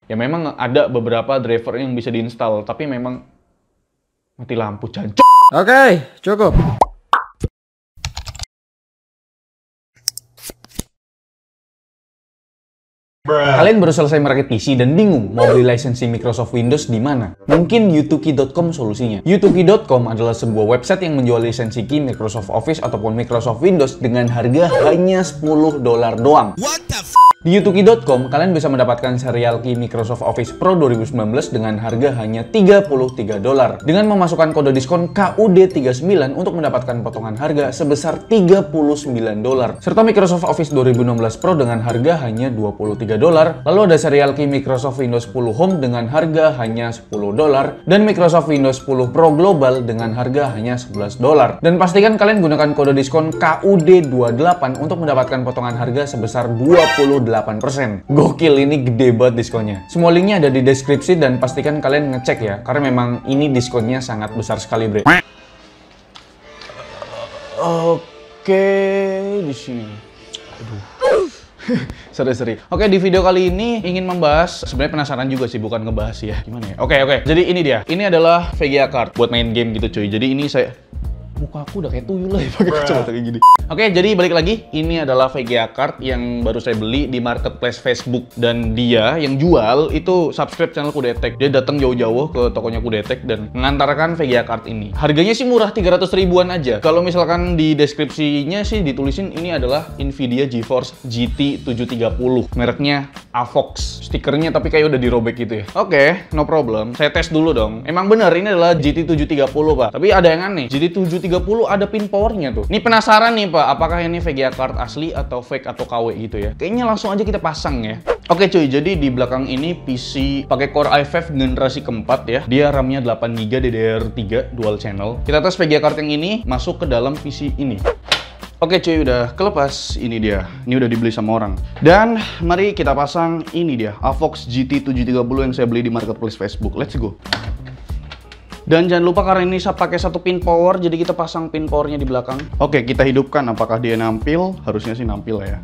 Ya memang ada beberapa driver yang bisa diinstal, tapi memang mati lampu, cancok. Oke, cukup. Kalian baru selesai merakit PC dan bingung mau beli licensing Microsoft Windows di mana? Mungkin Yutuki.com solusinya. Yutuki.com adalah sebuah website yang menjual lisensi key Microsoft Office ataupun Microsoft Windows dengan harga hanya $10 doang. Di Yutuki.com, kalian bisa mendapatkan serial key Microsoft Office Pro 2019 dengan harga hanya $33 dengan memasukkan kode diskon KUD39 untuk mendapatkan potongan harga sebesar $39 serta Microsoft Office 2016 Pro dengan harga hanya $23. Lalu ada serial key Microsoft Windows 10 Home dengan harga hanya $10 dan Microsoft Windows 10 Pro Global dengan harga hanya $11. Dan pastikan kalian gunakan kode diskon KUD28 untuk mendapatkan potongan harga sebesar 28%. Gokil, ini gede banget diskonnya. Semua linknya ada di deskripsi dan pastikan kalian ngecek ya, karena memang ini diskonnya sangat besar sekali, bre. Oke, di sini. Aduh. Seri-seri. Oke, di video kali ini ingin membahas, sebenarnya penasaran juga sih, bukan ngebahas ya. Gimana ya? Oke. Jadi ini dia. Ini adalah VGA card buat main game gitu, cuy. Jadi ini muka aku udah kayak tuyul lah ya pakai kacamata kayak gini. Oke, jadi balik lagi, ini adalah VGA card yang baru saya beli di marketplace Facebook dan dia yang jual itu subscribe channel Kudetek. Dia datang jauh-jauh ke tokonya Kudetek dan mengantarkan VGA card ini. Harganya sih murah, 300 ribuan aja. Kalau misalkan di deskripsinya sih ditulisin ini adalah Nvidia GeForce GT 730. Mereknya Avox. Stikernya tapi kayak udah dirobek gitu ya. Oke, no problem. Saya tes dulu dong. Emang bener ini adalah GT 730, Pak. Tapi ada yang aneh. GT 730 ada pin powernya tuh. Ini penasaran nih, Pak, apakah ini VGA card asli atau fake atau KW gitu ya? Kayaknya langsung aja kita pasang ya. Oke cuy, jadi di belakang ini PC pakai Core i5 generasi keempat ya. Dia RAM-nya 8GB DDR3 dual channel. Kita tes VGA card yang ini masuk ke dalam PC ini. Oke cuy, udah kelepas. Ini dia. Ini udah dibeli sama orang. Dan mari kita pasang ini dia, Avox GT 730 yang saya beli di marketplace Facebook. Let's go. Dan jangan lupa karena ini saya pakai satu pin power, jadi kita pasang pin powernya di belakang. Oke, kita hidupkan. Apakah dia nampil? Harusnya sih nampil ya.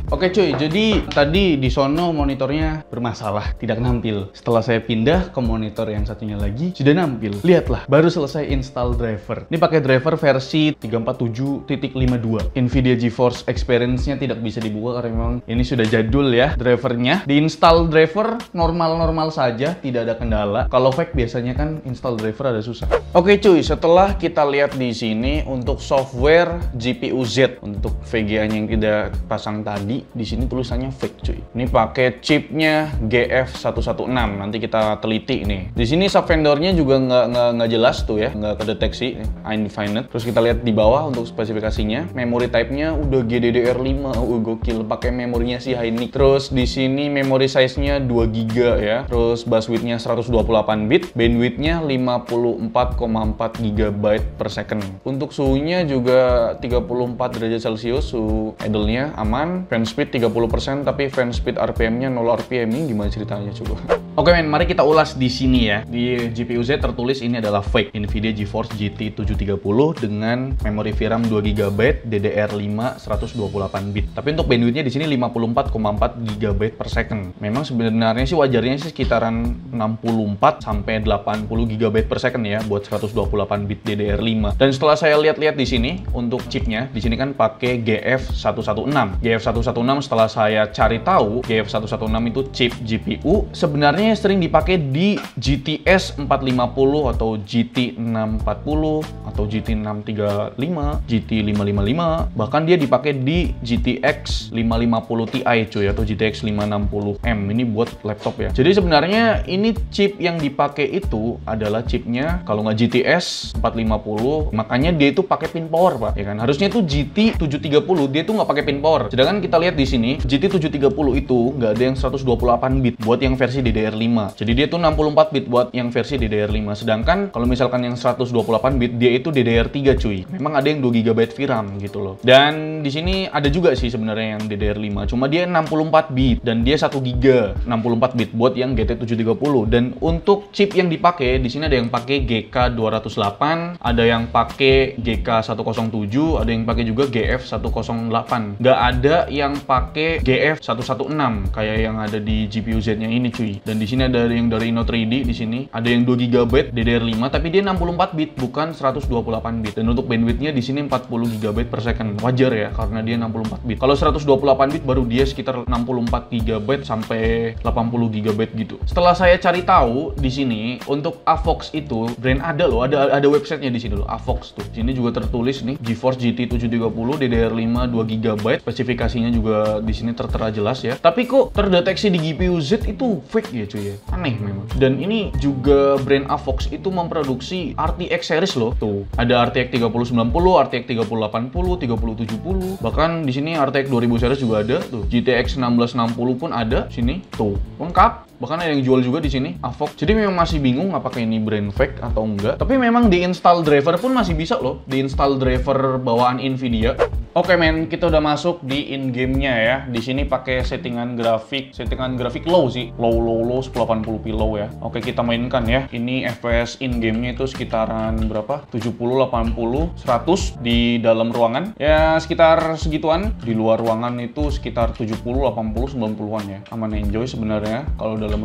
Oke cuy, jadi tadi di sono monitornya bermasalah, tidak nampil. Setelah saya pindah ke monitor yang satunya lagi, sudah nampil. Lihatlah, baru selesai install driver. Ini pakai driver versi 347.52. Nvidia GeForce Experience-nya tidak bisa dibuka karena memang ini sudah jadul ya drivernya. Diinstal driver normal-normal saja, tidak ada kendala. Kalau fake biasanya kan install driver ada susah. Oke cuy, setelah kita lihat di sini untuk software GPU Z untuk VGA-nya yang kita pasang tadi, di sini tulisannya fake cuy. Ini pakai chipnya GF116. Nanti kita teliti nih. Di sini sub vendornya juga nggak jelas tuh ya, nggak kedeteksi, undefined. Terus kita lihat di bawah untuk spesifikasinya, memory type-nya udah GDDR5, gokil. Pakai memorinya si Hynix. Terus di sini memory size-nya 2GB ya. Terus bus width-nya 128 bit, bandwidth-nya 54,4 GB per second. Untuk suhunya juga 34 derajat Celcius, suhu idle-nya aman. Fan speed 30%, tapi fan speed RPM-nya 0 RPM. Ini gimana ceritanya coba? Oke men, mari kita ulas di sini ya. Di GPU Z tertulis ini adalah fake Nvidia GeForce GT 730 dengan memori VRAM 2GB DDR5 128 bit. Tapi untuk bandwidth-nya di sini 54,4 GB per second. Memang sebenarnya sih wajarnya sih sekitaran 64 sampai 80 GB per second ya buat 128 bit DDR5. Dan setelah saya lihat-lihat di sini untuk chipnya, di sini kan pakai GF116. GF116 setelah saya cari tahu, GF116 itu chip GPU sebenarnya sering dipakai di GTS 450 atau GT 640 atau GT 635, GT 555, bahkan dia dipakai di GTX 550 Ti cuy atau GTX 560M. Ini buat laptop ya. Jadi sebenarnya ini chip yang dipakai itu adalah chipnya kalau nggak GTS 450, makanya dia itu pakai pin power, Pak. Ya kan? Harusnya itu GT 730 dia itu nggak pakai pin power. Sedangkan kita lihat di sini GT 730 itu nggak ada yang 128 bit buat yang versi DDR5. Jadi dia tuh 64 bit buat yang versi DDR5. Sedangkan kalau misalkan yang 128 bit dia itu itu DDR3 cuy. Memang ada yang 2 GB VRAM gitu loh. Dan di sini ada juga sih sebenarnya yang DDR5, cuma dia 64 bit dan dia 1 GB 64 bit buat yang GT730. Dan untuk chip yang dipakai di sini ada yang pakai GK208, ada yang pakai GK107, ada yang pakai juga GF108. Nggak ada yang pakai GF116 kayak yang ada di GPU Z-nya ini cuy. Dan di sini ada yang dari Inno 3D di sini. Ada yang 2 GB DDR5 tapi dia 64 bit bukan 128 bit. Dan untuk bandwidth-nya di sini 40 GB per second. Wajar ya karena dia 64 bit. Kalau 128 bit baru dia sekitar 64 GB sampai 80 GB gitu. Setelah saya cari tahu di sini untuk Avox itu brand ada loh, ada websitenya di sini loh, Avox tuh. Di sini juga tertulis nih GeForce GT 730 DDR5 2 GB. Spesifikasinya juga di sini tertera jelas ya. Tapi kok terdeteksi di GPU Z itu fake ya cuy ya. Aneh memang. Dan ini juga brand Avox itu memproduksi RTX series loh. Tuh, ada RTX 3090, RTX 3080, 3070. Bahkan di sini RTX 2000 series juga ada tuh. GTX 1660 pun ada sini. Tuh, lengkap. Bahkan ada yang jual juga di sini, Avox. Jadi memang masih bingung apakah ini brand fake atau enggak. Tapi memang di install driver pun masih bisa loh, di install driver bawaan Nvidia. Oke men, kita udah masuk di in-game-nya ya. Di sini pakai settingan grafik low sih, low 1080p low ya. Oke, kita mainkan ya. Ini FPS in-game-nya itu sekitaran berapa? 70, 80, 100 di dalam ruangan. Ya sekitar segituan. Di luar ruangan itu sekitar 70, 80, 90-an ya. Aman enjoy sebenarnya kalau dalam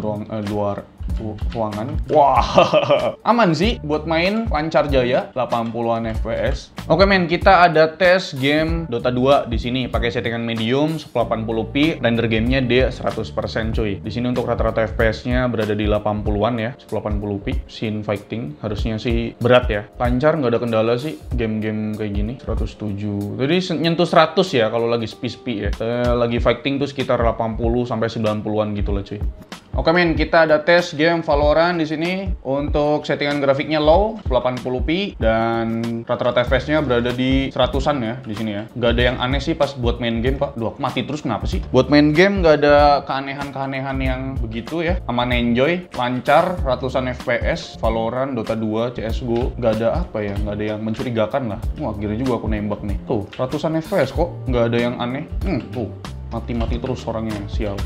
luar ruangan. Wah, aman sih buat main, lancar jaya, 80-an FPS. Oke men, kita ada tes game Dota 2 di sini pakai settingan medium 1080p, render gamenya dia 100% cuy. Di sini untuk rata-rata FPS-nya berada di 80-an ya, 1080p. Scene fighting harusnya sih berat ya. Lancar, nggak ada kendala sih game-game kayak gini. 107. Jadi nyentuh 100 ya kalau lagi sepi-sepi ya. Lagi fighting tuh sekitar 80 sampai 90-an gitu lah cuy. Oke men, kita ada tes game Valorant di sini. Untuk settingan grafiknya low 1080p dan rata-rata FPS-nya berada di 100-an ya di sini ya. Nggak ada yang aneh sih pas buat main game, Pak. Duh, aku mati terus kenapa sih? Buat main game nggak ada keanehan-keanehan yang begitu ya. Aman enjoy, lancar, ratusan FPS, Valorant, Dota 2, CS:GO. Nggak ada apa ya, nggak ada yang mencurigakan lah. Wah, akhirnya juga aku nembak nih. Tuh, ratusan FPS kok, nggak ada yang aneh. Tuh, mati-mati terus orangnya, sial.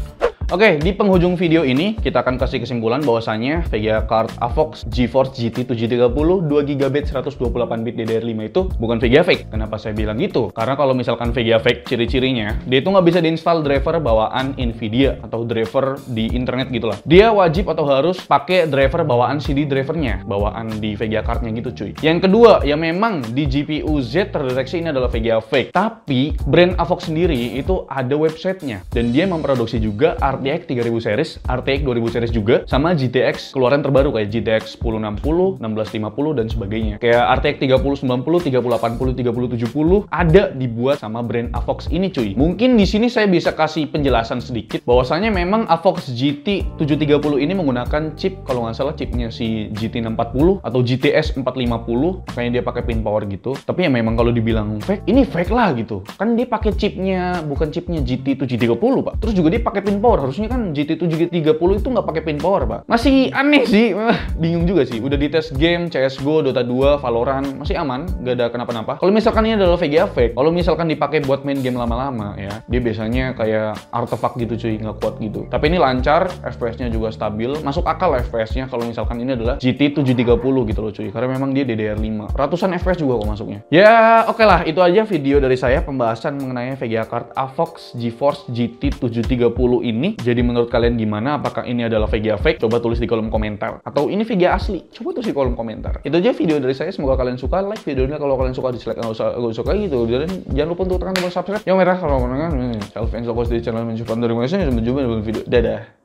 Oke, di penghujung video ini kita akan kasih kesimpulan bahwasannya VGA card Avox GeForce GT 730 2GB 128-bit DDR5 itu bukan VGA fake. Kenapa saya bilang gitu? Karena kalau misalkan VGA fake, ciri-cirinya dia itu nggak bisa diinstal driver bawaan Nvidia atau driver di internet gitu lah. Dia wajib atau harus pakai driver bawaan CD drivernya, bawaan di VGA cardnya gitu cuy. Yang kedua, ya memang di GPU Z terdeteksi ini adalah VGA fake. Tapi brand Avox sendiri itu ada websitenya dan dia memproduksi juga RTX 3000 series, RTX 2000 series juga, sama GTX keluaran terbaru kayak GTX 1060, 1650 dan sebagainya. Kayak RTX 3090, 3080, 3070 ada dibuat sama brand Avox ini cuy. Mungkin di sini saya bisa kasih penjelasan sedikit bahwasanya memang Avox GT 730 ini menggunakan chip, kalau nggak salah chipnya si GT 640 atau GTS 450, makanya dia pakai pin power gitu. Tapi ya memang kalau dibilang fake, ini fake lah gitu. Kan dia pakai chipnya, bukan chipnya GT 730 Pak. Terus juga dia pakai pin power, harusnya kan GT 730 itu nggak pakai pin power Pak. Masih aneh sih, bingung juga sih. Udah dites game CS:GO, Dota 2, Valorant, masih aman, nggak ada kenapa-napa. Kalau misalkan ini adalah VGA fake, kalau misalkan dipakai buat main game lama-lama ya, dia biasanya kayak artefak gitu cuy, nggak kuat gitu. Tapi ini lancar, FPS-nya juga stabil, masuk akal FPS-nya kalau misalkan ini adalah GT 730 gitu loh cuy, karena memang dia DDR5. Ratusan FPS juga kok masuknya. Ya oke lah, itu aja video dari saya pembahasan mengenai VGA card Avox GeForce GT 730 ini. Jadi menurut kalian gimana? Apakah ini adalah VGA fake? Coba tulis di kolom komentar. Atau ini VGA asli? Coba tulis di kolom komentar. Itu aja video dari saya. Semoga kalian suka. Like videonya, kalau kalian suka dislike, nggak usah kayak gitu. Dan jangan lupa untuk tekan tombol subscribe yang merah kalau mau nonton. Self and di channel mencoba dari mana. Sampai jumpa di video. Dadah.